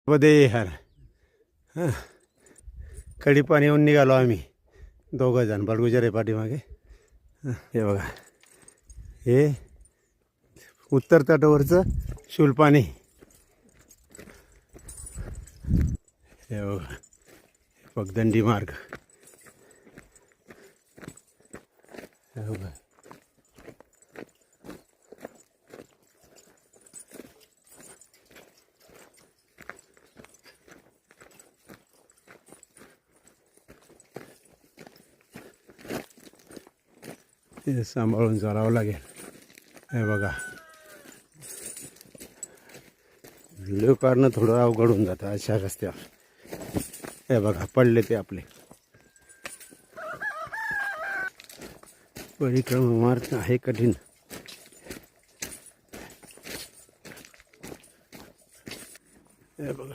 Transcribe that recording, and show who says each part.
Speaker 1: बदे यार हां कडी पाणी येऊन निघालो आम्ही दोघं जण बडगुजरे पाठीमागे. हे बघा हे उत्तर तटावरचं शूलपाणी. हे बघा पगदंडी मार्ग. हे बघा हे सांभाळून चालावं लागेल. हे बघा व्हिडिओ काढणं थोडं अवघड होऊन जातं अशा रस्त्यावर. हे बघा पडले ते आपले. परिक्रमा मार्ग आहे कठीण. हे बघा